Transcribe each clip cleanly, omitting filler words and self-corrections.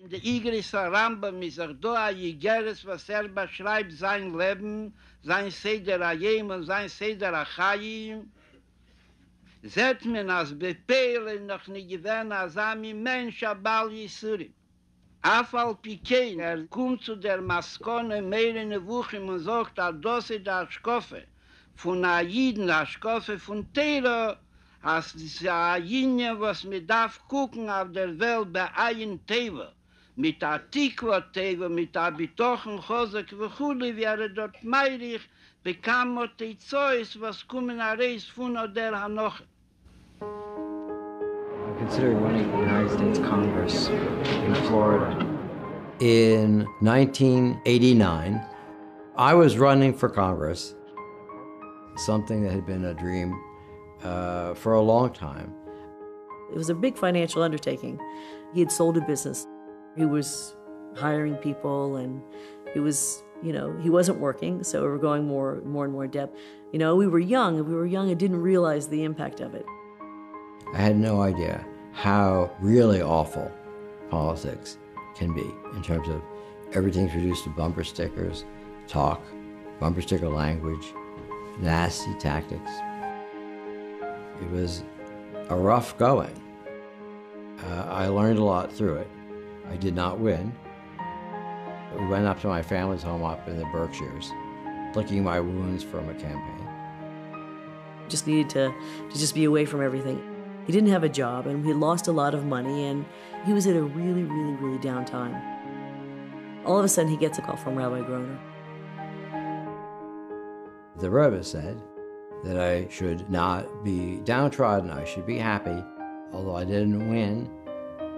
In der Igrischer Rambam ist da ein Jigeres, was beschreibt sein Leben, sein Seder Hayim und sein Seder Achayim. Seht man als Bepele noch nicht gewähnt, als Mensch abal Yisurim. Afal Pikein, kommt zu der Maskone mehr in der Woche und sagt, das ist der Schkoffe von Aiden, der Schkoffe von Tero, als diese Aiden, was man darf gucken auf der Welt bei ein Teva, mit der Tikwa-Teva, mit der Bitochen, Chosek, Vechuli, wäre dort meirig, bekam er die Zeus, was kommen reis von der Hanoche. I considered running for the United States Congress in Florida. In 1989, I was running for Congress, something that had been a dream for a long time. It was a big financial undertaking. He had sold a business. He was hiring people, and he was, he wasn't working, so we were going more and more in debt. We were young and didn't realize the impact of it. I had no idea how really awful politics can be in terms of everything's reduced to bumper stickers, talk, bumper sticker language, nasty tactics. It was a rough going. I learned a lot through it. I did not win. We went up to my family's home up in the Berkshires, licking my wounds from a campaign. Just needed to just be away from everything. He didn't have a job, and he lost a lot of money, and he was at a really, really, really down time. All of a sudden, he gets a call from Rabbi Groner. The Rebe said that I should not be downtrodden, I should be happy. Although I didn't win,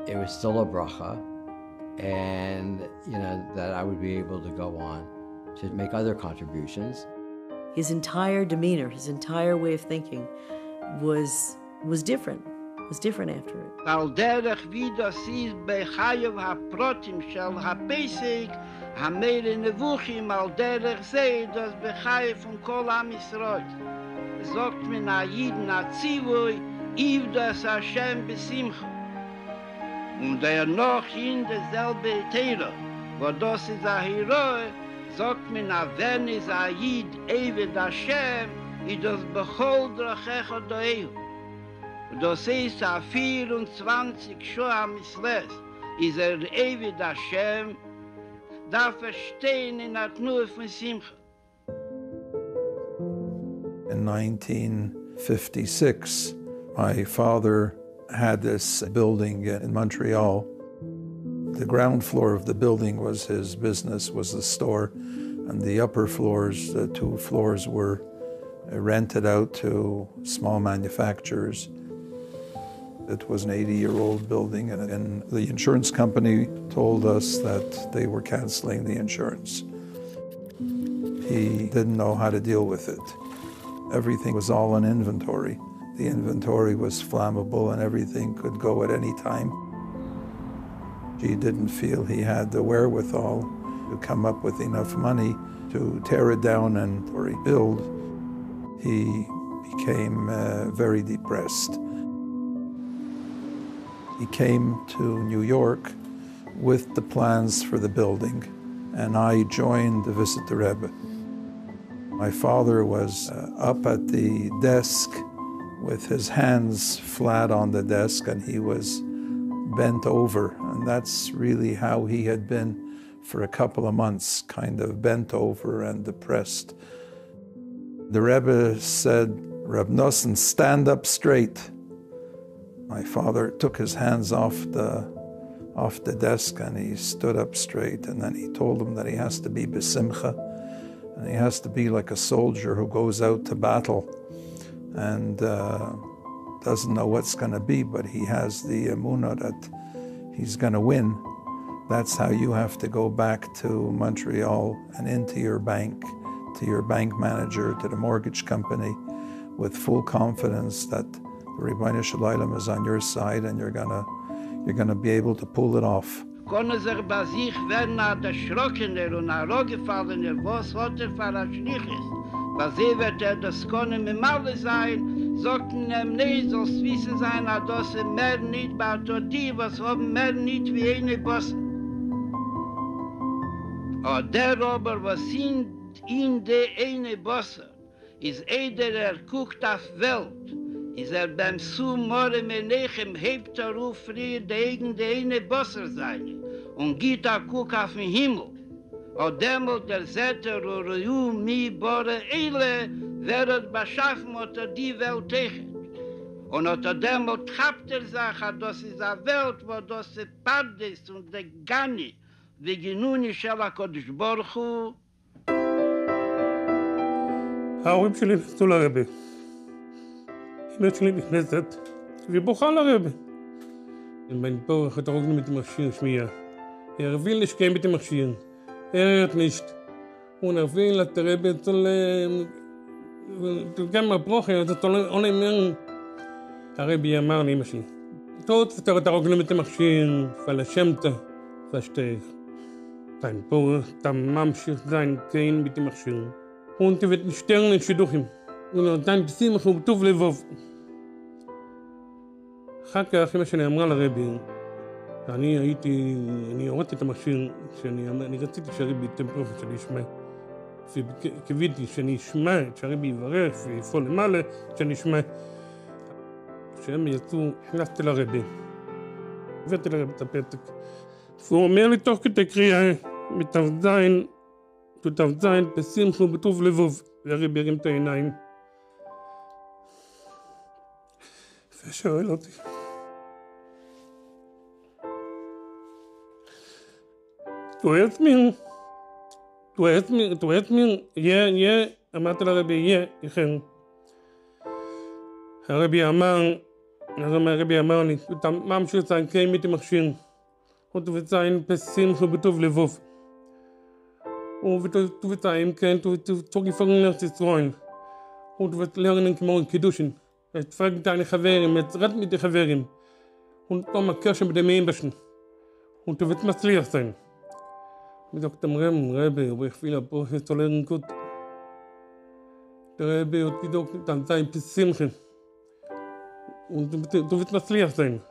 it was still a bracha, and that I would be able to go on to make other contributions. His entire demeanor, his entire way of thinking was different. Was different after it. Al derech wie das ist bei Chayev ha-Protim shel ha-Pesach, ha-Meir nevuchim al derech sei, das bei Chayev von Kol Am Yisrael. Sagt man a Yiden a Zivui, Iv das Hashem besimcha. Und noch in derselbe Teira, wo das ist a Heroe, sagt man a wenn is a Yid Eved Hashem, I das bechol drachecha doehu. Das ist a 24 Shoah Misles, is Eved Hashem, darf stehen in der Tnur von Simcha. In 1956, my father had this building in Montreal. The ground floor of the building was his business, was the store, and the upper floors, the 2 floors, were rented out to small manufacturers. It was an 80-year-old building, and the insurance company told us that they were canceling the insurance. He didn't know how to deal with it. Everything was all in inventory. The inventory was flammable and everything could go at any time. He didn't feel he had the wherewithal to come up with enough money to tear it down and rebuild. He became very depressed. He came to New York with the plans for the building, and I joined to visit the Rebe. My father was up at the desk with his hands flat on the desk, and he was bent over, and that's really how he had been for a couple of months, kind of bent over and depressed. The Rebbe said, "Reb Nosson, stand up straight." My father took his hands off the desk and he stood up straight, and then he told him that he has to be besimcha, and he has to be like a soldier who goes out to battle and doesn't know what's going to be, but he has the emunah that he's going to win. That's how you have to go back to Montreal and into your bank, to your bank manager, to the mortgage company, with full confidence that the Rebbeinu Shalom is on your side, and you're gonna be able to pull it off. Konne sich bei sich werden erschrockener und herangefallener, was hat für ein Schliches. Was wird das konne mit Malle sein, sagten nee, soll's wissen sein, dass mehr nicht, aber die, was haben mehr nicht wie eine Bossen. Der aber, was in de eine Bosse, is eider guckt auf Welt, is beim Sumore Menechem hebt ruf frie de eine Bosse sein, und geht guck auf den Himmel. Demol der Zeter Ruyu mi bore Eile werdet beschaffen unter die Welt tegen. Und unter demol trabt Sache, dass ist eine Welt, wo das Pardes und der Gani, wie Genuni Shel HaKadosh Baruch Hu. ההורים שלי נכנסו לרבה. אמא שלי נכנסת, ובוכה לרבה. wenn פה אחת הרוגלים mit dem Maschinen schmier. will nicht gehen mit dem Maschinen. hört nicht. Und will, dass der Rebe soll גם מהברוכן, זה עולה מהם. הרבי אמר לאמא שלי, tot פתר את הרוגלים mit dem Maschinen, verläschמת, versteh. Dein Bruder, dann ממשיך sein gehen mit dem Maschinen. Und wird ein Stern in Shidduchim. Und dann בשימח ובטוב לבוב. אחר כך אמא שלי אמרה לרבי, אני הורדתי את המכשיר, אני רציתי שהרבי ייתן פרופת שאני אשמע. וקיוויתי שאני אשמע, שהרבי יברך ויפעול למעלה, שאני אשמע. כשהם יצאו, הכנסתי לרבי. הבאתי לרבי את הפתק. והוא אומר לי תוך כדי קריאה, ת"ז, בשמחה ובטוב לבוב, והרבי ירים את העיניים. ושואל אותי, Du hörst mir, ja, אמרתי לרבי, כן. הרבי אמר לי, du ממשיך sein Gehen mit dem Maschinen und du wirst sein בשמחה ובטוב לבוב. Und du wirst sein Gehen, du wirst zugefangen nach zu freuen. Und du wirst lernen, morgen Kiddushim. Jetzt frag deine Chaverim, jetzt red mit den Chaverim. Und nochmal Kirche mit dem Ebenschen. Und du wirst Matzliach sein. Ich sagte dem Rebe, aber ich will aber jetzt zu lernen gut. Der Rebe hat gesagt, dann sei bis Simche. Und du wirst Matzliach sein.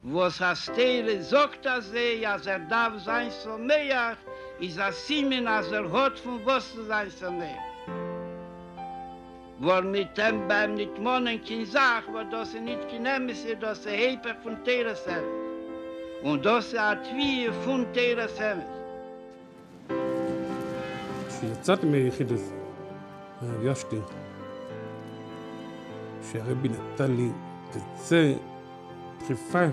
Was hast du sagt, dass als darf sein so mehr, ist Simen, als hat von was zu sein so mehr. Weil mit dem beim nicht monen kein Sach, weil das nicht genommen ist, das Heper von Teresem. Und das hat wie von Teresem. כשיצאתי מיחידות, הרגשתי שהרבי נתן לי כזה דחיפה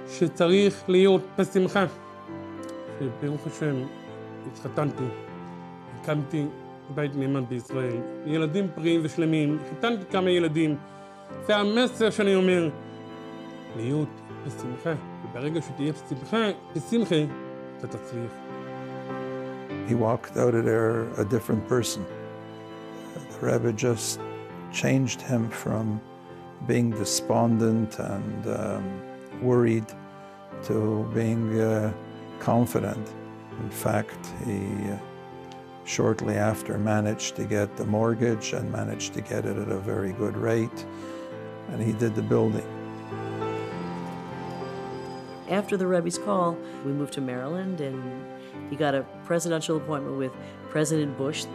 שצריך להיות בשמחה. שברוך השם התחתנתי, הקמתי בית נאמן בישראל, ילדים פריים ושלמים, חיתנתי כמה ילדים. זה המסר שאני אומר, להיות בשמחה, וברגע שתהיה בשמחה, אתה תצליח. He walked out of there a different person. The Rebbe just changed him from being despondent and worried to being confident. In fact, he shortly after managed to get the mortgage and managed to get it at a very good rate, and he did the building. After the Rebbe's call, we moved to Maryland, and he got a presidential appointment with President Bush.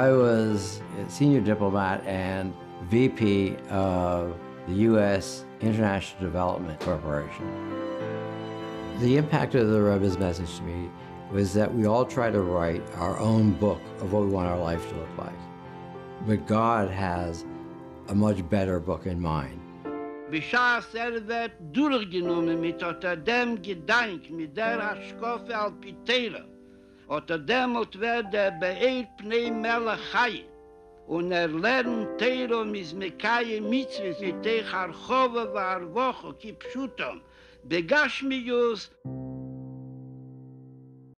I was a senior diplomat and VP of the U.S. International Development Corporation. The impact of the Rebbe's message to me was that we all try to write our own book of what we want our life to look like. But God has a much better book in mind. Bisчас wird durchgenommen mit dem Gedanke, mit der Aschkofe Alpitera. Dem wird beeilt Pnei Melech Chai. Und lernt Teiro mis Mekaye Mitzvahs mit Teich Archove Varvocho Kipshutom. Begashmius